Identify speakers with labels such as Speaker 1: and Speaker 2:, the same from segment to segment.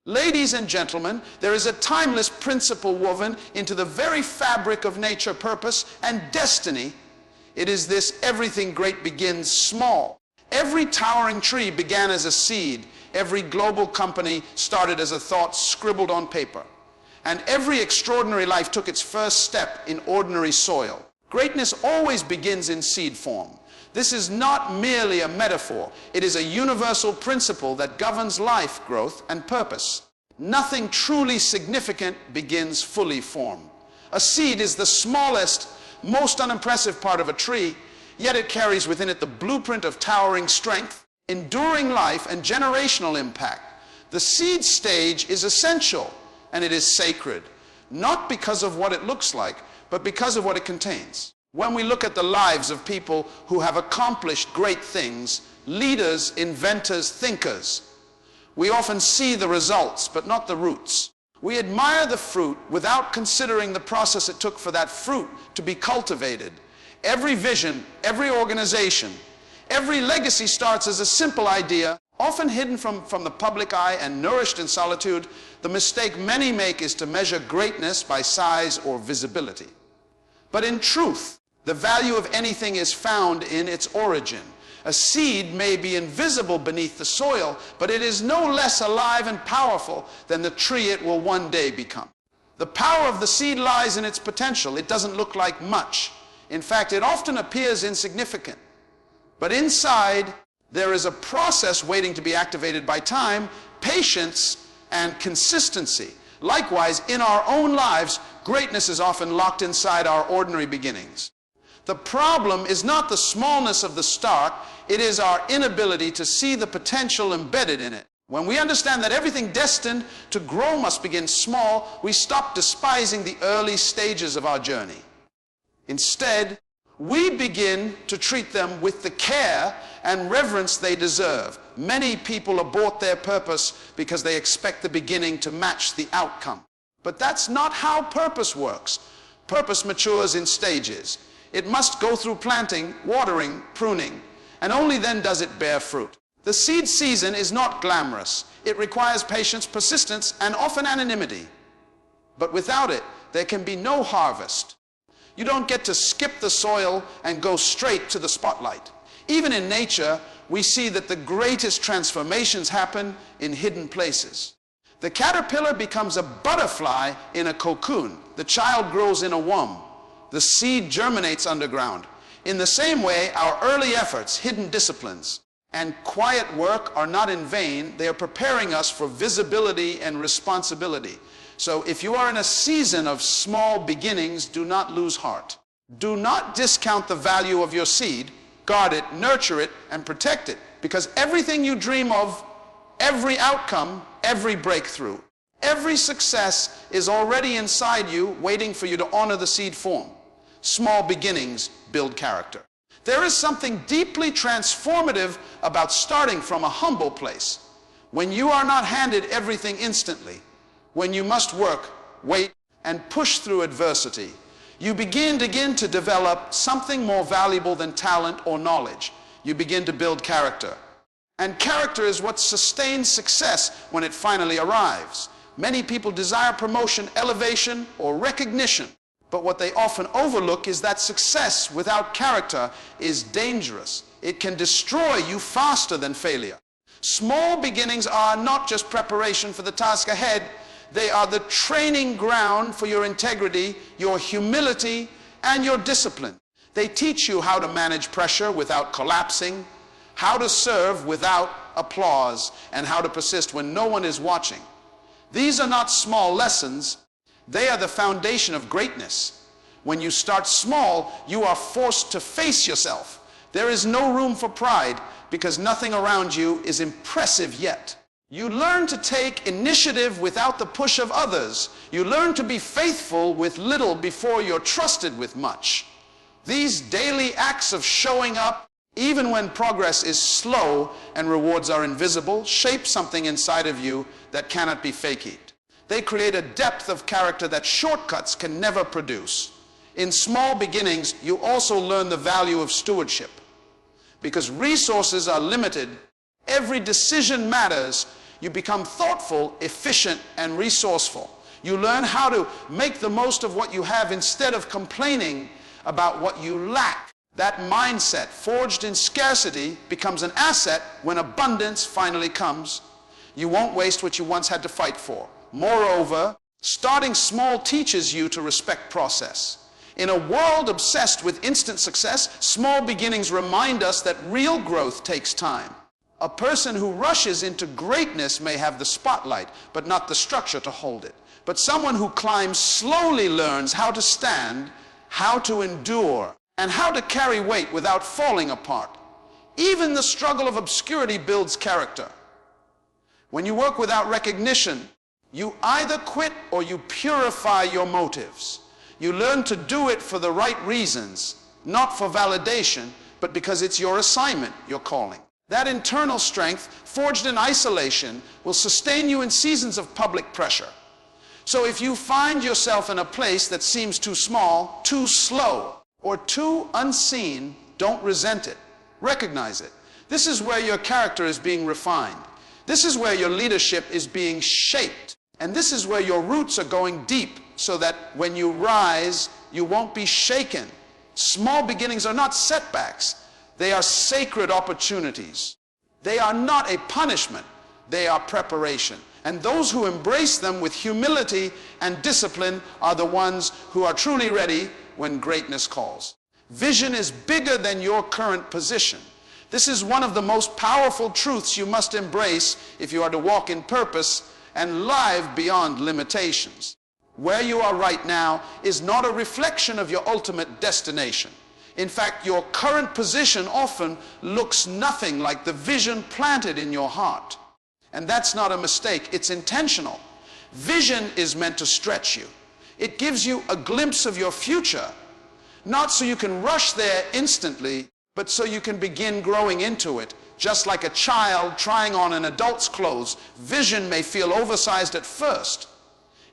Speaker 1: Ladies and gentlemen, there is a timeless principle woven into the very fabric of nature, purpose, and destiny. It is this: everything great begins small. Every towering tree began as a seed. Every global company started as a thought scribbled on paper. And every extraordinary life took its first step in ordinary soil. Greatness always begins in seed form. This is not merely a metaphor. It is a universal principle that governs life, growth, and purpose. Nothing truly significant begins fully formed. A seed is the smallest, most unimpressive part of a tree, yet it carries within it the blueprint of towering strength, enduring life, and generational impact. The seed stage is essential, and it is sacred, not because of what it looks like, but because of what it contains. When we look at the lives of people who have accomplished great things, leaders, inventors, thinkers, we often see the results, but not the roots. We admire the fruit without considering the process it took for that fruit to be cultivated. Every vision, every organization, every legacy starts as a simple idea, often hidden from the public eye and nourished in solitude. The mistake many make is to measure greatness by size or visibility. But in truth, the value of anything is found in its origin. A seed may be invisible beneath the soil, but it is no less alive and powerful than the tree it will one day become. The power of the seed lies in its potential. It doesn't look like much. In fact, it often appears insignificant. But inside, there is a process waiting to be activated by time, patience, and consistency. Likewise, in our own lives, greatness is often locked inside our ordinary beginnings. The problem is not the smallness of the start, it is our inability to see the potential embedded in it. When we understand that everything destined to grow must begin small, we stop despising the early stages of our journey. Instead, we begin to treat them with the care and reverence they deserve. Many people abort their purpose because they expect the beginning to match the outcome. But that's not how purpose works. Purpose matures in stages. It must go through planting, watering, pruning, and only then does it bear fruit. The seed season is not glamorous. It requires patience, persistence, and often anonymity. But without it, there can be no harvest. You don't get to skip the soil and go straight to the spotlight. Even in nature, we see that the greatest transformations happen in hidden places. The caterpillar becomes a butterfly in a cocoon. The child grows in a womb. The seed germinates underground. In the same way, our early efforts, hidden disciplines, and quiet work are not in vain. They are preparing us for visibility and responsibility. So if you are in a season of small beginnings, do not lose heart. Do not discount the value of your seed. Guard it, nurture it, and protect it. Because everything you dream of, every outcome, every breakthrough, every success is already inside you, waiting for you to honor the seed form. Small beginnings build character. There is something deeply transformative about starting from a humble place. When you are not handed everything instantly, when you must work, wait, and push through adversity, you begin to develop something more valuable than talent or knowledge. You begin to build character. And character is what sustains success when it finally arrives. Many people desire promotion, elevation, or recognition. But what they often overlook is that success without character is dangerous. It can destroy you faster than failure. Small beginnings are not just preparation for the task ahead. They are the training ground for your integrity, your humility, and your discipline. They teach you how to manage pressure without collapsing, how to serve without applause, and how to persist when no one is watching. These are not small lessons. They are the foundation of greatness. When you start small, you are forced to face yourself. There is no room for pride because nothing around you is impressive yet. You learn to take initiative without the push of others. You learn to be faithful with little before you're trusted with much. These daily acts of showing up, even when progress is slow and rewards are invisible, shape something inside of you that cannot be faked. They create a depth of character that shortcuts can never produce. In small beginnings, you also learn the value of stewardship. Because resources are limited, every decision matters. You become thoughtful, efficient, and resourceful. You learn how to make the most of what you have instead of complaining about what you lack. That mindset, forged in scarcity, becomes an asset when abundance finally comes. You won't waste what you once had to fight for. Moreover, starting small teaches you to respect process. In a world obsessed with instant success, small beginnings remind us that real growth takes time. A person who rushes into greatness may have the spotlight, but not the structure to hold it. But someone who climbs slowly learns how to stand, how to endure, and how to carry weight without falling apart. Even the struggle of obscurity builds character. When you work without recognition, you either quit or you purify your motives. You learn to do it for the right reasons, not for validation, but because it's your assignment, your calling. That internal strength, forged in isolation, will sustain you in seasons of public pressure. So if you find yourself in a place that seems too small, too slow, or too unseen, don't resent it. Recognize it. This is where your character is being refined. This is where your leadership is being shaped. And this is where your roots are going deep, so that when you rise, you won't be shaken. Small beginnings are not setbacks. They are sacred opportunities. They are not a punishment. They are preparation. And those who embrace them with humility and discipline are the ones who are truly ready when greatness calls. Vision is bigger than your current position. This is one of the most powerful truths you must embrace if you are to walk in purpose and live beyond limitations. Where you are right now is not a reflection of your ultimate destination. In fact, your current position often looks nothing like the vision planted in your heart. And that's not a mistake, it's intentional. Vision is meant to stretch you. It gives you a glimpse of your future, not so you can rush there instantly, but so you can begin growing into it. Just like a child trying on an adult's clothes, vision may feel oversized at first.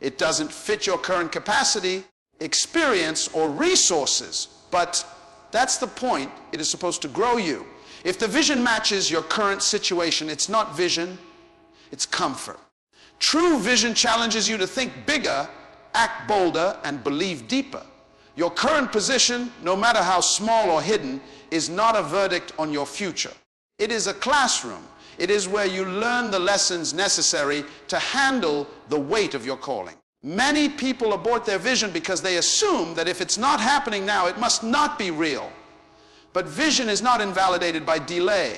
Speaker 1: It doesn't fit your current capacity, experience, or resources, but that's the point. It is supposed to grow you. If the vision matches your current situation, it's not vision, it's comfort. True vision challenges you to think bigger, act bolder, and believe deeper. Your current position, no matter how small or hidden, is not a verdict on your future. It is a classroom. It is where you learn the lessons necessary to handle the weight of your calling. Many people abort their vision because they assume that if it's not happening now, it must not be real. But vision is not invalidated by delay.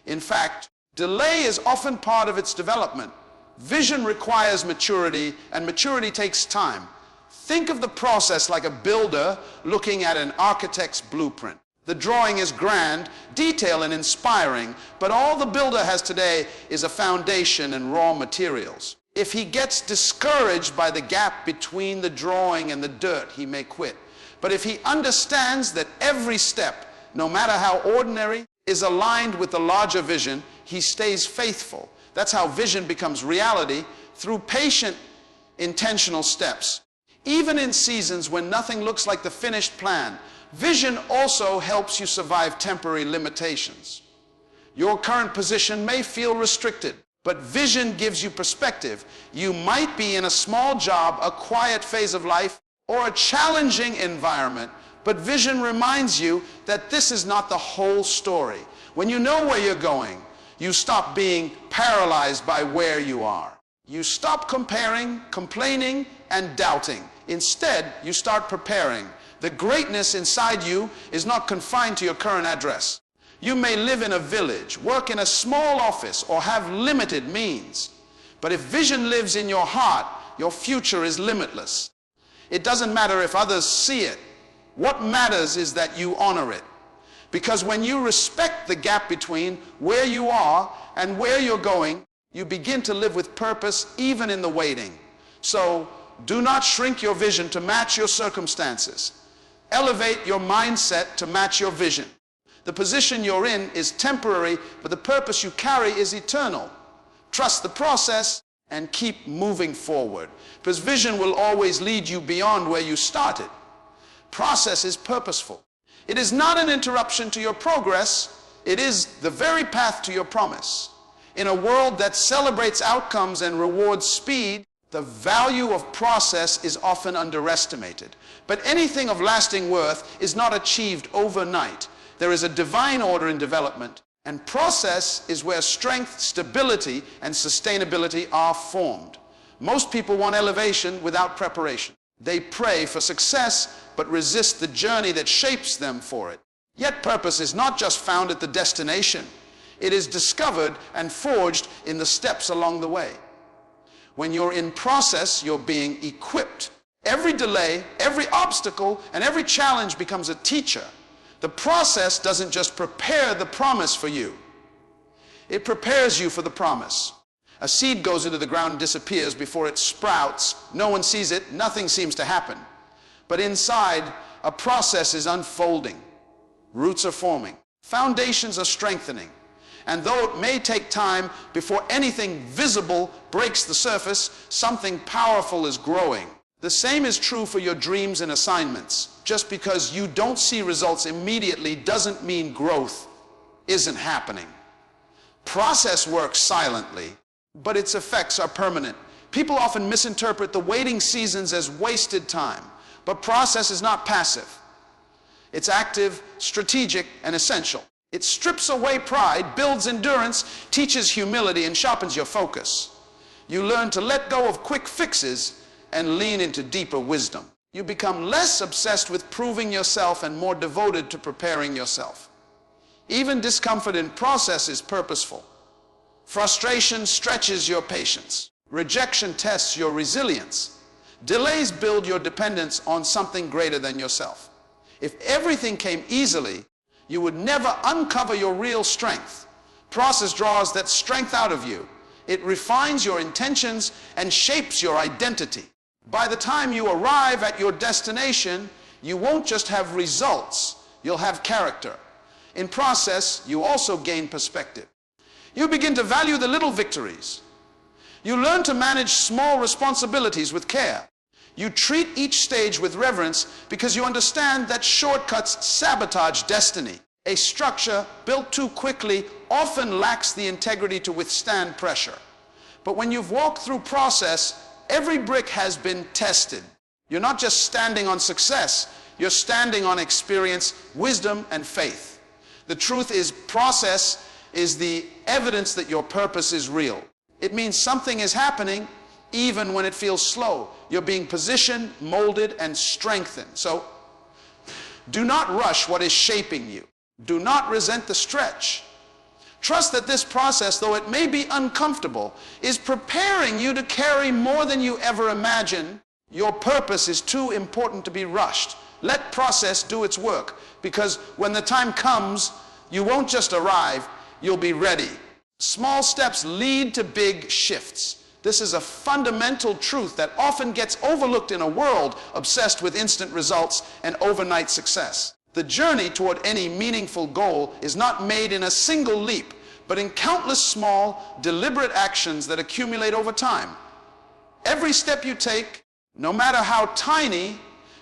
Speaker 1: In fact, delay is often part of its development. Vision requires maturity, and maturity takes time. Think of the process like a builder looking at an architect's blueprint. The drawing is grand, detailed, and inspiring, but all the builder has today is a foundation and raw materials. If he gets discouraged by the gap between the drawing and the dirt, he may quit. But if he understands that every step, no matter how ordinary, is aligned with the larger vision, he stays faithful. That's how vision becomes reality, through patient, intentional steps. Even in seasons when nothing looks like the finished plan, vision also helps you survive temporary limitations. Your current position may feel restricted, but vision gives you perspective. You might be in a small job, a quiet phase of life, or a challenging environment, but vision reminds you that this is not the whole story. When you know where you're going, you stop being paralyzed by where you are. You stop comparing, complaining, and doubting. Instead, you start preparing. The greatness inside you is not confined to your current address. You may live in a village, work in a small office, or have limited means. But if vision lives in your heart, your future is limitless. It doesn't matter if others see it. What matters is that you honor it. Because when you respect the gap between where you are and where you're going, you begin to live with purpose even in the waiting. So do not shrink your vision to match your circumstances. Elevate your mindset to match your vision. The position you're in is temporary, but the purpose you carry is eternal. Trust the process and keep moving forward, because vision will always lead you beyond where you started. Process is purposeful. It is not an interruption to your progress. It is the very path to your promise. In a world that celebrates outcomes and rewards speed, the value of process is often underestimated. But anything of lasting worth is not achieved overnight. There is a divine order in development, and process is where strength, stability, and sustainability are formed. Most people want elevation without preparation. They pray for success, but resist the journey that shapes them for it. Yet purpose is not just found at the destination. It is discovered and forged in the steps along the way. When you're in process, you're being equipped. Every delay, every obstacle, and every challenge becomes a teacher. The process doesn't just prepare the promise for you. It prepares you for the promise. A seed goes into the ground and disappears before it sprouts. No one sees it. Nothing seems to happen. But inside, a process is unfolding. Roots are forming. Foundations are strengthening. And though it may take time before anything visible breaks the surface, something powerful is growing. The same is true for your dreams and assignments. Just because you don't see results immediately doesn't mean growth isn't happening. Process works silently, but its effects are permanent. People often misinterpret the waiting seasons as wasted time, but process is not passive. It's active, strategic, and essential. It strips away pride, builds endurance, teaches humility, and sharpens your focus. You learn to let go of quick fixes and lean into deeper wisdom. You become less obsessed with proving yourself and more devoted to preparing yourself. Even discomfort in process is purposeful. Frustration stretches your patience. Rejection tests your resilience. Delays build your dependence on something greater than yourself. If everything came easily, you would never uncover your real strength. Process draws that strength out of you. It refines your intentions and shapes your identity. By the time you arrive at your destination, you won't just have results, you'll have character. In process, you also gain perspective. You begin to value the little victories. You learn to manage small responsibilities with care. You treat each stage with reverence because you understand that shortcuts sabotage destiny. A structure built too quickly often lacks the integrity to withstand pressure. But when you've walked through process, every brick has been tested. You're not just standing on success, you're standing on experience, wisdom, and faith. The truth is, process is the evidence that your purpose is real. It means something is happening even when it feels slow. You're being positioned, molded, and strengthened. So do not rush what is shaping you. Do not resent the stretch. Trust that this process, though it may be uncomfortable, is preparing you to carry more than you ever imagined. Your purpose is too important to be rushed. Let process do its work, because when the time comes, you won't just arrive, you'll be ready. Small steps lead to big shifts. This is a fundamental truth that often gets overlooked in a world obsessed with instant results and overnight success. The journey toward any meaningful goal is not made in a single leap, but in countless small, deliberate actions that accumulate over time. Every step you take, no matter how tiny,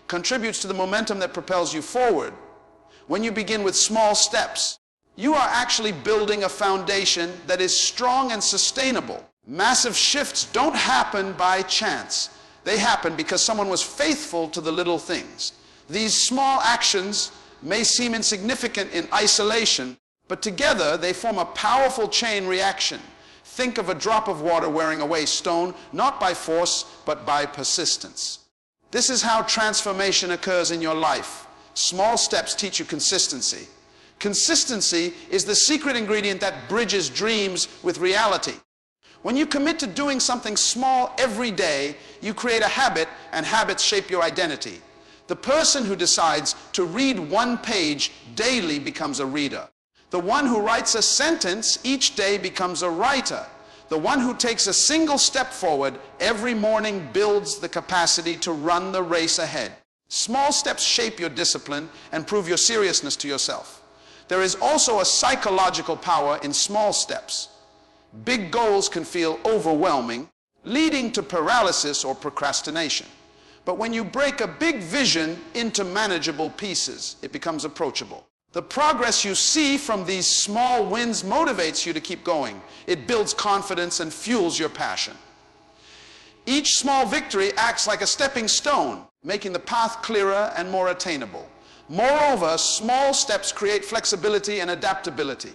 Speaker 1: contributes to the momentum that propels you forward. When you begin with small steps, you are actually building a foundation that is strong and sustainable. Massive shifts don't happen by chance. They happen because someone was faithful to the little things. These small actions may seem insignificant in isolation, but together they form a powerful chain reaction. Think of a drop of water wearing away stone, not by force, but by persistence. This is how transformation occurs in your life. Small steps teach you consistency. Consistency is the secret ingredient that bridges dreams with reality. When you commit to doing something small every day, you create a habit, and habits shape your identity. The person who decides to read one page daily becomes a reader. The one who writes a sentence each day becomes a writer. The one who takes a single step forward every morning builds the capacity to run the race ahead. Small steps shape your discipline and prove your seriousness to yourself. There is also a psychological power in small steps. Big goals can feel overwhelming, leading to paralysis or procrastination. But when you break a big vision into manageable pieces, it becomes approachable. The progress you see from these small wins motivates you to keep going. It builds confidence and fuels your passion. Each small victory acts like a stepping stone, making the path clearer and more attainable. Moreover, small steps create flexibility and adaptability.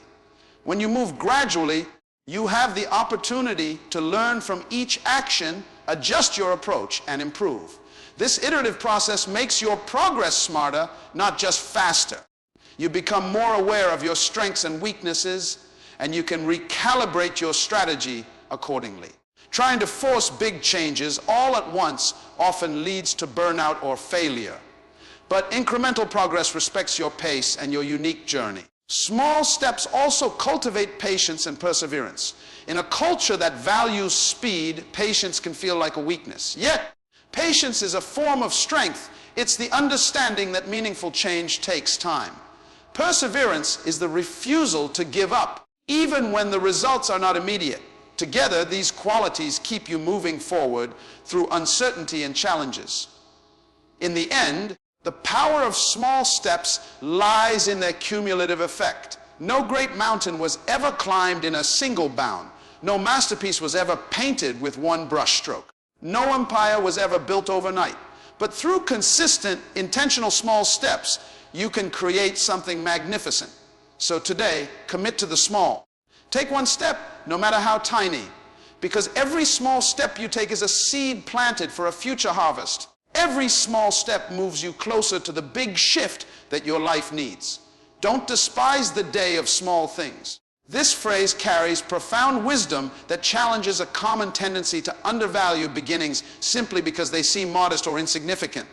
Speaker 1: When you move gradually, you have the opportunity to learn from each action, adjust your approach, and improve. This iterative process makes your progress smarter, not just faster. You become more aware of your strengths and weaknesses, and you can recalibrate your strategy accordingly. Trying to force big changes all at once often leads to burnout or failure. But incremental progress respects your pace and your unique journey. Small steps also cultivate patience and perseverance. In a culture that values speed, patience can feel like a weakness. Yet, patience is a form of strength. It's the understanding that meaningful change takes time. Perseverance is the refusal to give up, even when the results are not immediate. Together, these qualities keep you moving forward through uncertainty and challenges. In the end, the power of small steps lies in their cumulative effect. No great mountain was ever climbed in a single bound. No masterpiece was ever painted with one brushstroke. No empire was ever built overnight. But through consistent, intentional small steps, you can create something magnificent. So today, commit to the small. Take one step, no matter how tiny, because every small step you take is a seed planted for a future harvest. Every small step moves you closer to the big shift that your life needs. Don't despise the day of small things. This phrase carries profound wisdom that challenges a common tendency to undervalue beginnings simply because they seem modest or insignificant.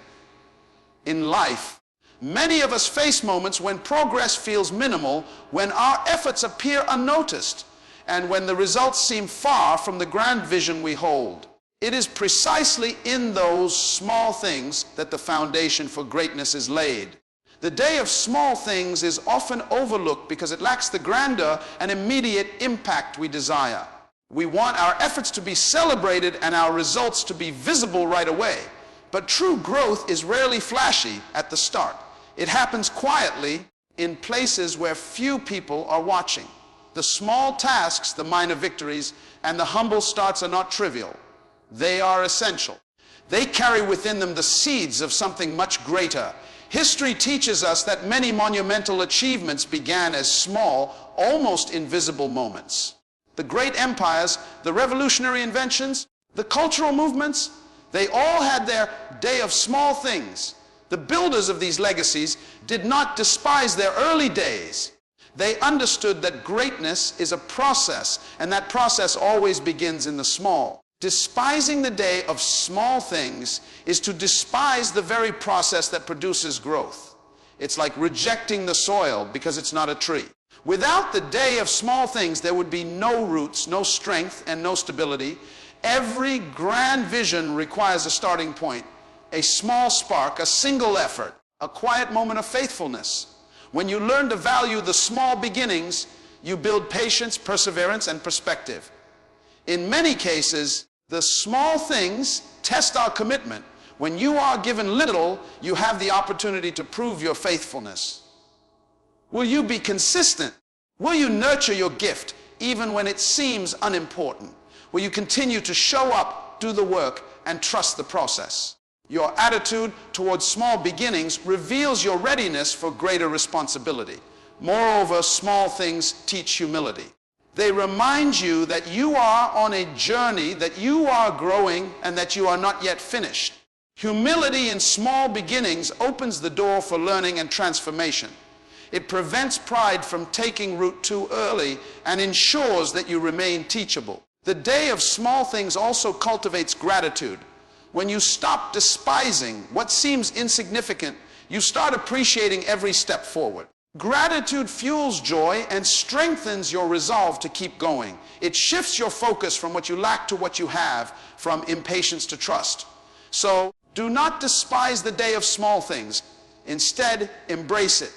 Speaker 1: In life, many of us face moments when progress feels minimal, when our efforts appear unnoticed, and when the results seem far from the grand vision we hold. It is precisely in those small things that the foundation for greatness is laid. The day of small things is often overlooked because it lacks the grandeur and immediate impact we desire. We want our efforts to be celebrated and our results to be visible right away. But true growth is rarely flashy at the start. It happens quietly in places where few people are watching. The small tasks, the minor victories, and the humble starts are not trivial. They are essential. They carry within them the seeds of something much greater. History teaches us that many monumental achievements began as small, almost invisible moments. The great empires, the revolutionary inventions, the cultural movements, they all had their day of small things. The builders of these legacies did not despise their early days. They understood that greatness is a process, and that process always begins in the small. Despising the day of small things is to despise the very process that produces growth. It's like rejecting the soil because it's not a tree. Without the day of small things, there would be no roots, no strength, and no stability. Every grand vision requires a starting point, a small spark, a single effort, a quiet moment of faithfulness. When you learn to value the small beginnings, you build patience, perseverance, and perspective. In many cases, the small things test our commitment. When you are given little, you have the opportunity to prove your faithfulness. Will you be consistent? Will you nurture your gift even when it seems unimportant? Will you continue to show up, do the work, and trust the process? Your attitude towards small beginnings reveals your readiness for greater responsibility. Moreover, small things teach humility. They remind you that you are on a journey, that you are growing, and that you are not yet finished. Humility in small beginnings opens the door for learning and transformation. It prevents pride from taking root too early and ensures that you remain teachable. The day of small things also cultivates gratitude. When you stop despising what seems insignificant, you start appreciating every step forward. Gratitude fuels joy and strengthens your resolve to keep going. It shifts your focus from what you lack to what you have, from impatience to trust. So, do not despise the day of small things. Instead, embrace it,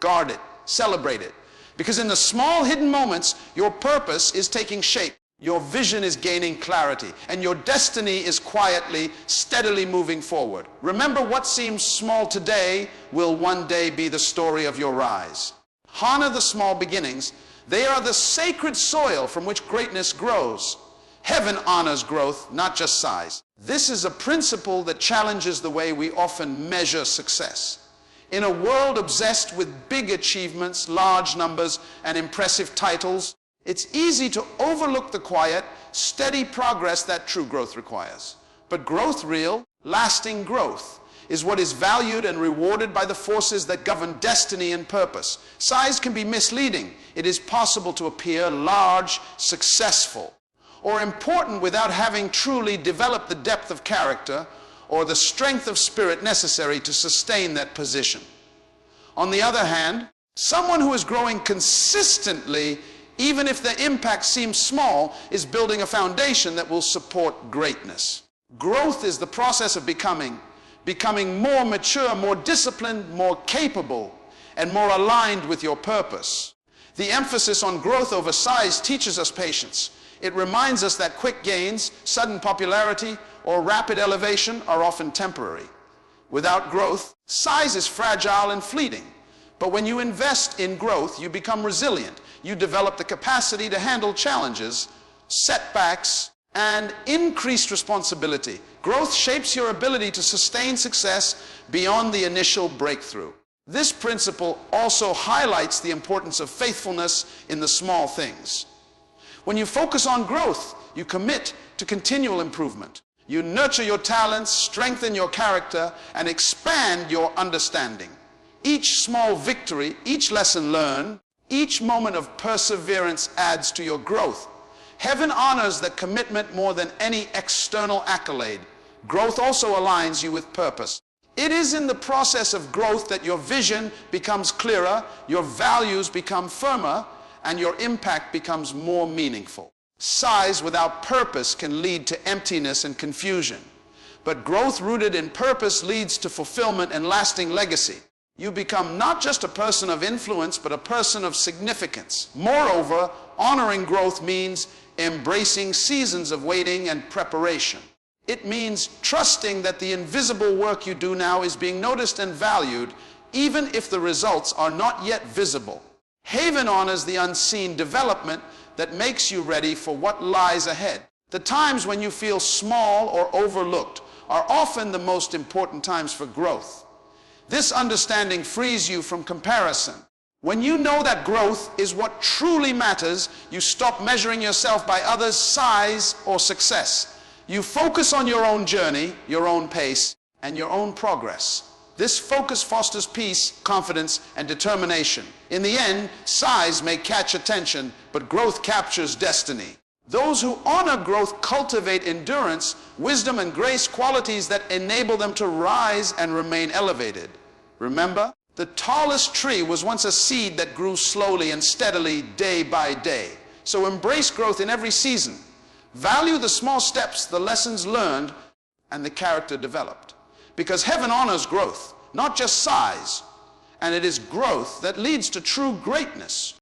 Speaker 1: guard it, celebrate it. Because in the small hidden moments, your purpose is taking shape. Your vision is gaining clarity, and your destiny is quietly, steadily moving forward. Remember, what seems small today will one day be the story of your rise. Honor the small beginnings. They are the sacred soil from which greatness grows. Heaven honors growth, not just size. This is a principle that challenges the way we often measure success. In a world obsessed with big achievements, large numbers, and impressive titles, it's easy to overlook the quiet, steady progress that true growth requires. But growth, real, lasting growth, is what is valued and rewarded by the forces that govern destiny and purpose. Size can be misleading. It is possible to appear large, successful, or important without having truly developed the depth of character or the strength of spirit necessary to sustain that position. On the other hand, someone who is growing consistently, even if the impact seems small, is building a foundation that will support greatness. Growth is the process of becoming more mature, more disciplined, more capable, and more aligned with your purpose. The emphasis on growth over size teaches us patience. It reminds us that quick gains, sudden popularity, or rapid elevation are often temporary. Without growth, size is fragile and fleeting. But when you invest in growth, you become resilient. You develop the capacity to handle challenges, setbacks, and increased responsibility. Growth shapes your ability to sustain success beyond the initial breakthrough. This principle also highlights the importance of faithfulness in the small things. When you focus on growth, you commit to continual improvement. You nurture your talents, strengthen your character, and expand your understanding. Each small victory, each lesson learned, each moment of perseverance adds to your growth. Heaven honors that commitment more than any external accolade. Growth also aligns you with purpose. It is in the process of growth that your vision becomes clearer, your values become firmer, and your impact becomes more meaningful. Size without purpose can lead to emptiness and confusion. But growth rooted in purpose leads to fulfillment and lasting legacy. You become not just a person of influence, but a person of significance. Moreover, honoring growth means embracing seasons of waiting and preparation. It means trusting that the invisible work you do now is being noticed and valued, even if the results are not yet visible. Heaven honors the unseen development that makes you ready for what lies ahead. The times when you feel small or overlooked are often the most important times for growth. This understanding frees you from comparison. When you know that growth is what truly matters, you stop measuring yourself by others' size or success. You focus on your own journey, your own pace, and your own progress. This focus fosters peace, confidence, and determination. In the end, size may catch attention, but growth captures destiny. Those who honor growth cultivate endurance, wisdom, and grace, qualities that enable them to rise and remain elevated. Remember, the tallest tree was once a seed that grew slowly and steadily day by day. So embrace growth in every season. Value the small steps, the lessons learned, and the character developed. Because heaven honors growth, not just size. And it is growth that leads to true greatness.